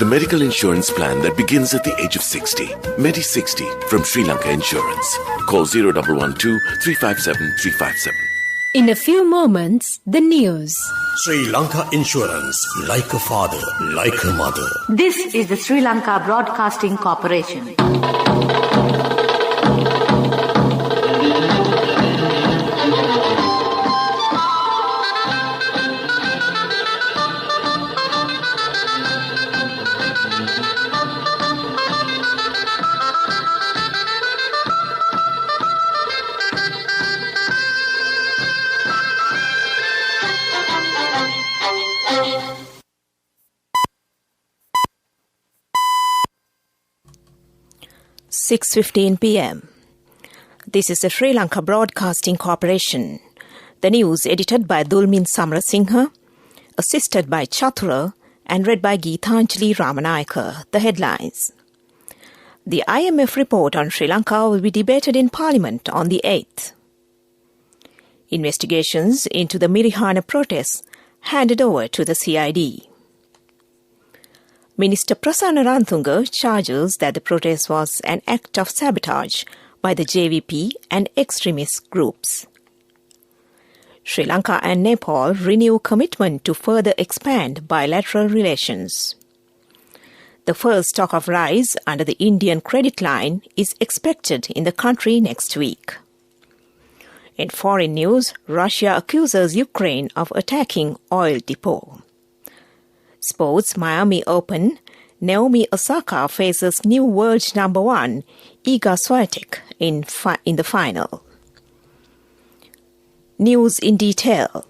the medical insurance plan that begins at the age of 60. Medi60 from Sri Lanka Insurance. Call 0112 357 357. In a few moments, the news. Sri Lanka Insurance, like a father, like a mother. This is the Sri Lanka Broadcasting Corporation. (6:15 p.m.) This is the Sri Lanka Broadcasting Corporation. The news edited by Dulmin Samarasinghe, assisted by Chatura, and read by Geethanjali Ramanayaka. The headlines. The IMF report on Sri Lanka will be debated in Parliament on the 8th. Investigations into the Mirihana protests handed over to the CID. Minister Prasanna Ranthunga charges that the protest was an act of sabotage by the JVP and extremist groups. Sri Lanka and Nepal renew commitment to further expand bilateral relations. The first stock of rice under the Indian credit line is expected in the country next week. In foreign news, Russia accuses Ukraine of attacking oil depot. Sports Miami Open, Naomi Osaka faces new world number 1, Iga Swiatek, in the final. News in detail.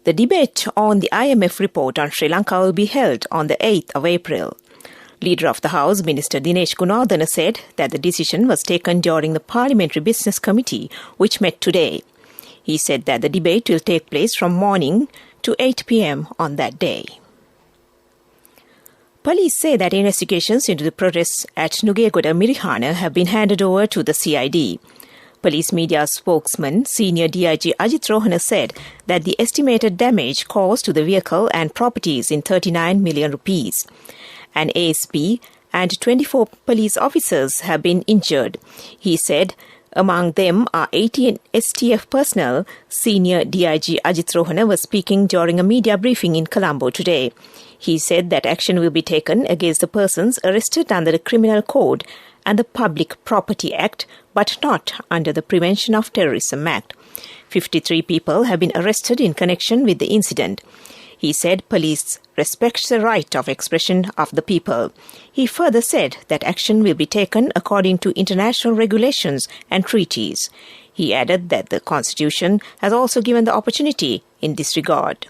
The debate on the IMF report on Sri Lanka will be held on the 8th of April. Leader of the House, Minister Dinesh Gunawardena, said that the decision was taken during the Parliamentary Business Committee, which met today. He said that the debate will take place from morning to 8 p.m. on that day. Police say that investigations into the protests at Nugegoda Mirihana have been handed over to the CID. Police media spokesman, Senior DIG Ajit Rohana, said that the estimated damage caused to the vehicle and properties in 39 million rupees. An ASP and 24 police officers have been injured. He said among them are 18 STF personnel. Senior DIG Ajit Rohana was speaking during a media briefing in Colombo today. He said that action will be taken against the persons arrested under the Criminal Code and the Public Property Act, but not under the Prevention of Terrorism Act. 53 people have been arrested in connection with the incident. He said police respects the right of expression of the people. He further said that action will be taken according to international regulations and treaties. He added that the Constitution has also given the opportunity in this regard.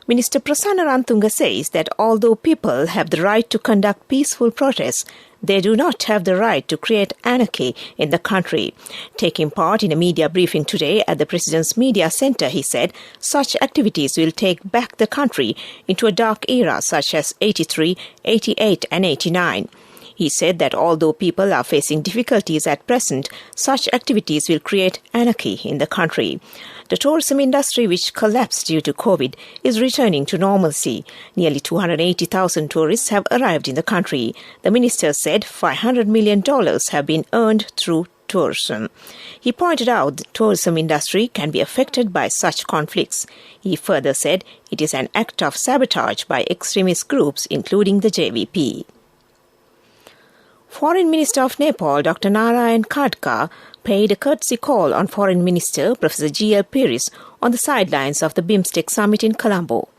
Minister Prasanna Ranthunga says that although people have the right to conduct peaceful protests, they do not have the right to create anarchy in the country. Taking part in a media briefing today at the President's Media Centre, he said such activities will take back the country into a dark era such as 83, 88 and 89. He said that although people are facing difficulties at present, such activities will create anarchy in the country. The tourism industry, which collapsed due to COVID, is returning to normalcy. Nearly 280,000 tourists have arrived in the country. The minister said $500 million have been earned through tourism. He pointed out the tourism industry can be affected by such conflicts. He further said it is an act of sabotage by extremist groups, including the JVP. Foreign Minister of Nepal, Dr. Narayan Khadka, paid a courtesy call on Foreign Minister Professor G.L. Peiris on the sidelines of the BIMSTEC summit in Colombo.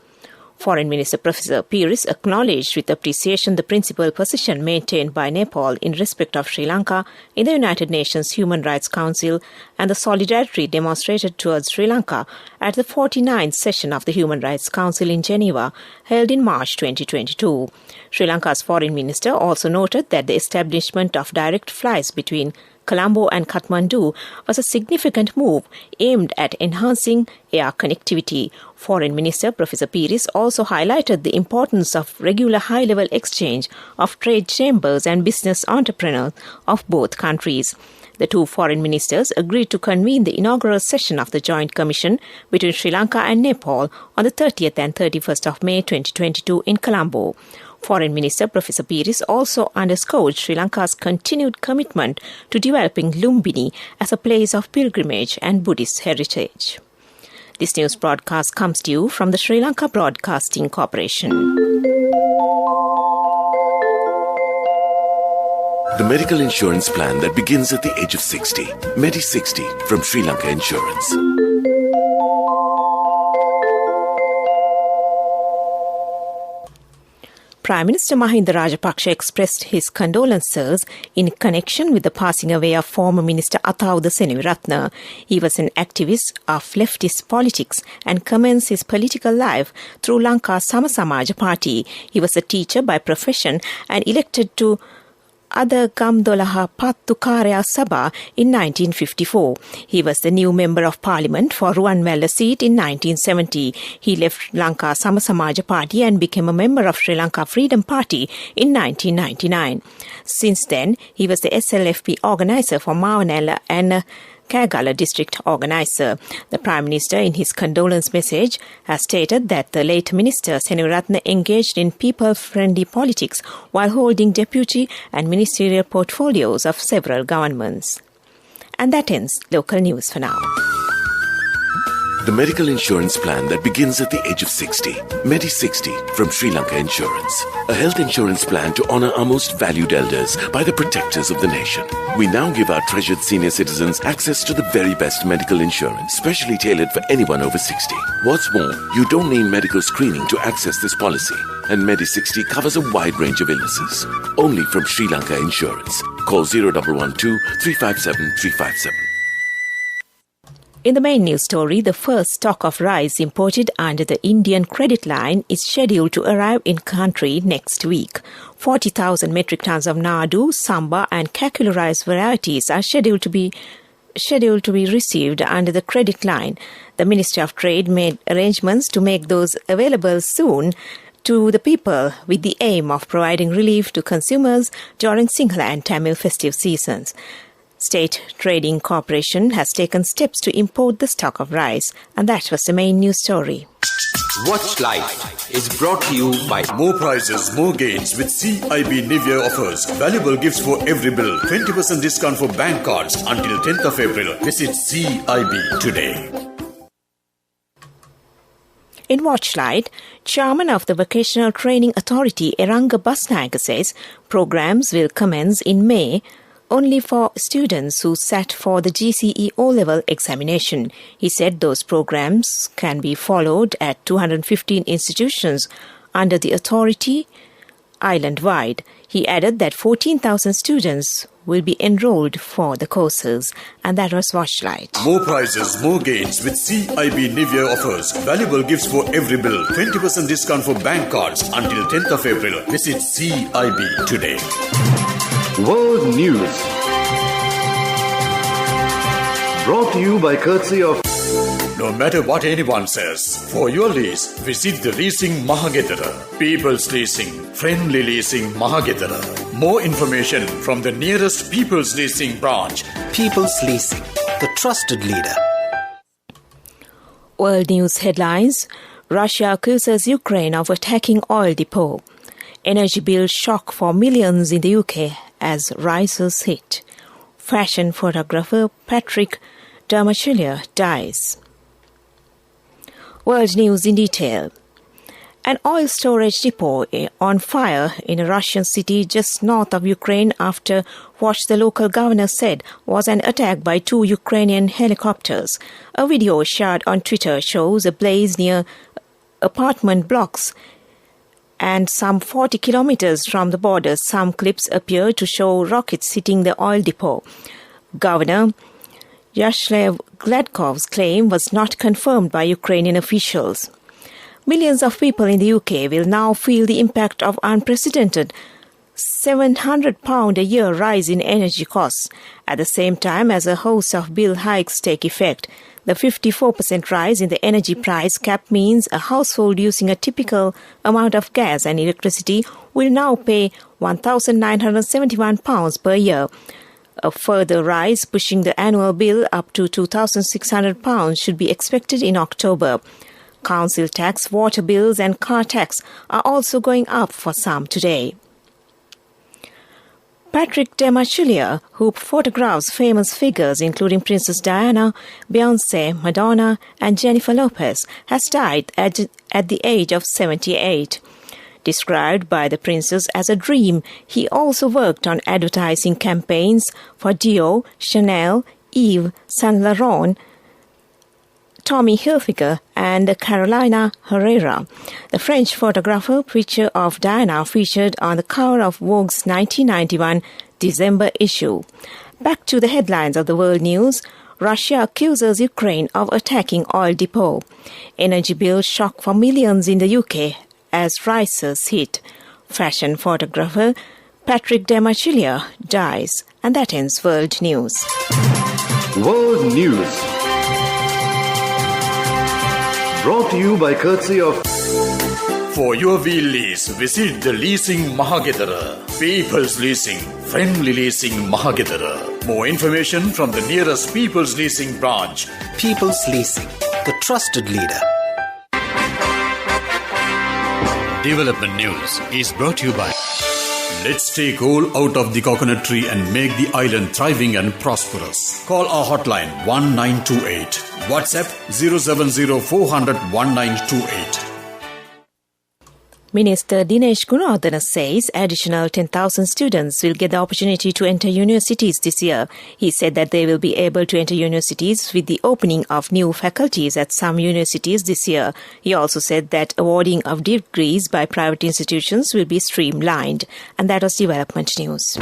Foreign Minister Professor Peiris acknowledged with appreciation the principal position maintained by Nepal in respect of Sri Lanka in the United Nations Human Rights Council and the solidarity demonstrated towards Sri Lanka at the 49th session of the Human Rights Council in Geneva, held in March 2022. Sri Lanka's Foreign Minister also noted that the establishment of direct flights between Colombo and Kathmandu was a significant move aimed at enhancing air connectivity. Foreign Minister Professor Peiris also highlighted the importance of regular high-level exchange of trade chambers and business entrepreneurs of both countries. The two foreign ministers agreed to convene the inaugural session of the Joint Commission between Sri Lanka and Nepal on the 30th and 31st of May 2022 in Colombo. Foreign Minister Professor Piris also underscored Sri Lanka's continued commitment to developing Lumbini as a place of pilgrimage and Buddhist heritage. This news broadcast comes to you from the Sri Lanka Broadcasting Corporation. The medical insurance plan that begins at the age of 60. Medi 60 from Sri Lanka Insurance. Prime Minister Mahinda Rajapaksa expressed his condolences in connection with the passing away of former Minister Athauda Seneviratne. He was an activist of leftist politics and commenced his political life through Lanka's Sama Samaja Party. He was a teacher by profession and elected to Ada Gamdolaha Pattukarya Sabha in 1954. He was the new Member of Parliament for Ruwanwella seat in 1970. He left Lanka Sama Samaja Party and became a member of Sri Lanka Freedom Party in 1999. Since then, he was the SLFP organizer for Mavanella and Kagala district organizer. The Prime Minister, in his condolence message, has stated that the late Minister Seneviratne engaged in people-friendly politics while holding deputy and ministerial portfolios of several governments. And that ends local news for now. The medical insurance plan that begins at the age of 60. Medi 60 from Sri Lanka Insurance. A health insurance plan to honor our most valued elders by the protectors of the nation. We now give our treasured senior citizens access to the very best medical insurance, specially tailored for anyone over 60. What's more, you don't need medical screening to access this policy. And Medi 60 covers a wide range of illnesses. Only from Sri Lanka Insurance. Call 0112 357 357. In the main news story, the first stock of rice imported under the Indian credit line is scheduled to arrive in country next week. 40,000 metric tons of Nadu, Samba and Kakula rice varieties are scheduled to be received under the credit line. The Ministry of Trade made arrangements to make those available soon to the people with the aim of providing relief to consumers during Sinhala and Tamil festive seasons. State Trading Corporation has taken steps to import the stock of rice, and that was the main news story. Watch Life is brought to you by More Prizes, More Gains with CIB New Year offers. Valuable gifts for every bill. 20% discount for bank cards until 10th of April. Visit CIB today. In Watchlight, Chairman of the Vocational Training Authority, Eranga Basnaika, says programs will commence in May only for students who sat for the GCE O-level examination. He said those programs can be followed at 215 institutions under the authority island-wide. He added that 14,000 students will be enrolled for the courses. And that was Watchlight. More prizes, more gains with CIB New Year offers. Valuable gifts for every bill. 20% discount for bank cards until 10th of April. Visit CIB today. World News. Brought to you by courtesy of... No matter what anyone says, for your lease, visit the Leasing Mahagedara. People's Leasing, Friendly Leasing Mahagedara. More information from the nearest People's Leasing branch. People's Leasing, the trusted leader. World News headlines. Russia accuses Ukraine of attacking oil depot. Energy bill shock for millions in the UK as rises hit. Fashion photographer Patrick Dermachillier dies. World News in detail. An oil storage depot on fire in a Russian city just north of Ukraine after what the local governor said was an attack by 2 Ukrainian helicopters. A video shared on Twitter shows a blaze near apartment blocks and some 40 kilometers from the border. Some clips appear to show rockets hitting the oil depot. Governor Yashlev Gladkov's claim was not confirmed by Ukrainian officials. Millions of people in the UK will now feel the impact of unprecedented £700 a year rise in energy costs. At the same time as a host of bill hikes take effect, the 54% rise in the energy price cap means a household using a typical amount of gas and electricity will now pay £1,971 per year. A further rise, pushing the annual bill up to £2,600, should be expected in October. Council tax, water bills and car tax are also going up for some today. Patrick Demachilia, who photographs famous figures including Princess Diana, Beyoncé, Madonna and Jennifer Lopez, has died at the age of 78. Described by the princess as a dream, he also worked on advertising campaigns for Dior, Chanel, Yves Saint Laurent, Tommy Hilfiger and Carolina Herrera. The French photographer picture of Diana featured on the cover of Vogue's 1991 December issue. Back to the headlines of the world news. Russia accuses Ukraine of attacking oil depot. Energy bill shock for millions in the UK as prices hit. Fashion photographer Patrick Demachilia dies. And that ends World News. World News. Brought to you by courtesy of... For your wheel lease, visit the Leasing Mahagedara. People's Leasing, friendly leasing Mahagedara. More information from the nearest People's Leasing branch. People's Leasing, the trusted leader. Development News is brought to you by... Let's take all out of the coconut tree and make the island thriving and prosperous. Call our hotline 1928. WhatsApp 070 400 1928. Minister Dinesh Gunawardena says additional 10,000 students will get the opportunity to enter universities this year. He said that they will be able to enter universities with the opening of new faculties at some universities this year. He also said that awarding of degrees by private institutions will be streamlined. And that was Development News.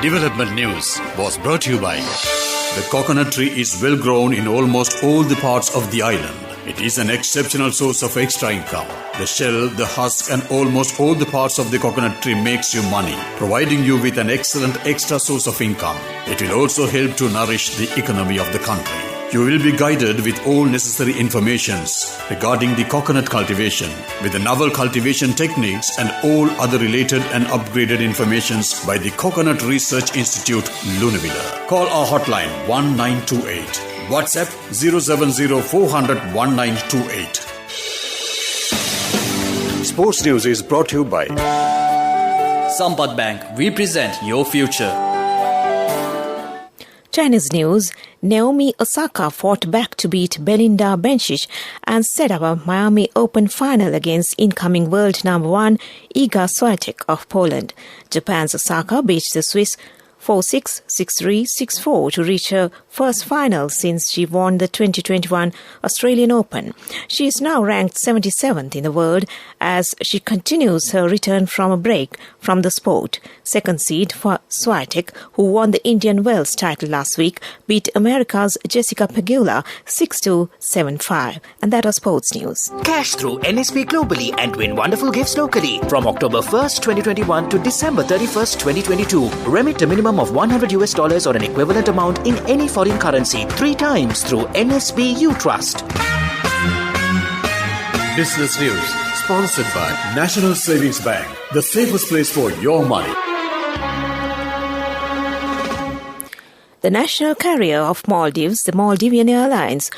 Development News was brought to you by... The coconut tree is well grown in almost all the parts of the island. It is an exceptional source of extra income. The shell, the husk and almost all the parts of the coconut tree makes you money, providing you with an excellent extra source of income. It will also help to nourish the economy of the country. You will be guided with all necessary informations regarding the coconut cultivation, with the novel cultivation techniques and all other related and upgraded informations by the Coconut Research Institute, Lunavilla. Call our hotline 1928. WhatsApp 070 400 1928. Sports News is brought to you by Sampath Bank. We present your future. Tennis news. Naomi Osaka fought back to beat Belinda Bencic and set up a Miami Open final against incoming world number 1 Iga Swiatek of Poland. Japan's Osaka beat the Swiss 4-6, 6-3, 6-4 to reach her first final since she won the 2021 Australian Open. She is now ranked 77th in the world as she continues her return from a break from the sport. Second seed for Swiatek, who won the Indian Wells title last week, beat America's Jessica Pegula 6-2, 7-5. And that was Sports News. Cash through NSP globally and win wonderful gifts locally. From October 1st, 2021 to December 31st, 2022. Remit a minimum of $100 or an equivalent amount in any foreign currency 3 times through NSB You Trust. Business News, sponsored by National Savings Bank, the safest place for your money. The national carrier of Maldives, the Maldivian Airlines,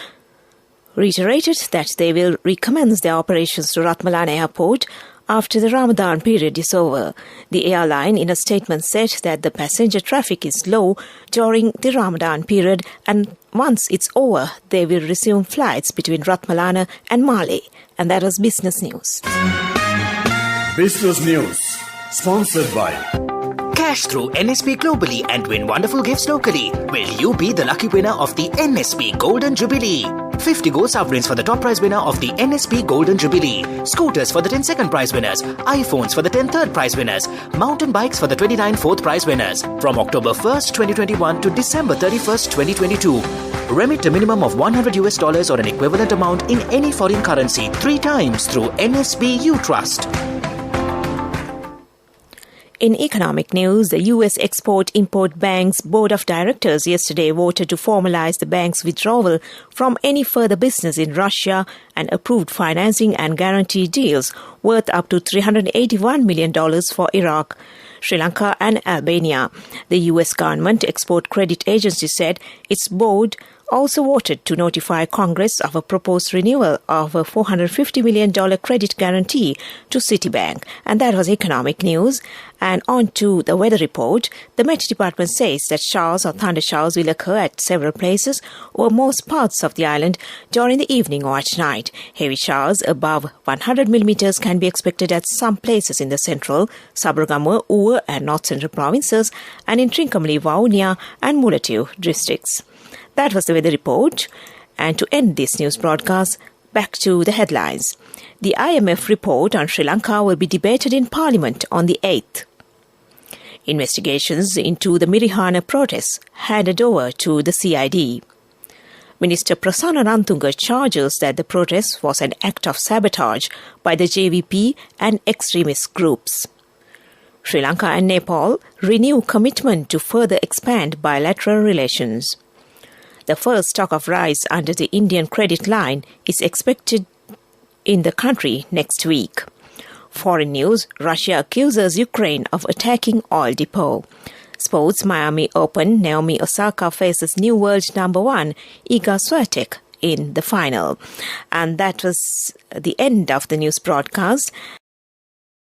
reiterated that they will recommence their operations to Ratmalana Airport after the Ramadan period is over. The airline in a statement said that the passenger traffic is low during the Ramadan period and once it's over, they will resume flights between Ratmalana and Male. And that was Business News. Business News, sponsored by Cash through NSP globally and win wonderful gifts locally. Will you be the lucky winner of the NSP Golden Jubilee? 50 gold sovereigns for the top prize winner of the NSP Golden Jubilee. Scooters for the 10 second prize winners. iPhones for the 10 third prize winners. Mountain bikes for the 29 fourth prize winners. From October 1st, 2021 to December 31st, 2022. Remit a minimum of $100 or an equivalent amount in any foreign currency 3 times through NSB You Trust. In economic news, the U.S. Export-Import Bank's Board of Directors yesterday voted to formalize the bank's withdrawal from any further business in Russia and approved financing and guarantee deals worth up to $381 million for Iraq, Sri Lanka and Albania. The U.S. Government Export Credit Agency said its board also voted to notify Congress of a proposed renewal of a $450 million credit guarantee to Citibank. And that was economic news. And on to the weather report. The Met Department says that showers or thunder showers will occur at several places over most parts of the island during the evening or at night. Heavy showers above 100 millimeters can be expected at some places in the central, Sabaragamuwa, Uwa and north central provinces and in Trincomalee, Vaunia and Mullatiu districts. That was the weather report. And to end this news broadcast, back to the headlines. The IMF report on Sri Lanka will be debated in Parliament on the 8th. Investigations into the Mirihana protests handed over to the CID. Minister Prasanna Rantunga charges that the protest was an act of sabotage by the JVP and extremist groups. Sri Lanka and Nepal renew commitment to further expand bilateral relations. The first stock of rice under the Indian credit line is expected in the country next week. Foreign news, Russia accuses Ukraine of attacking oil depot. Sports, Miami Open, Naomi Osaka faces new world number 1, Iga Swiatek, in the final. And that was the end of the news broadcast.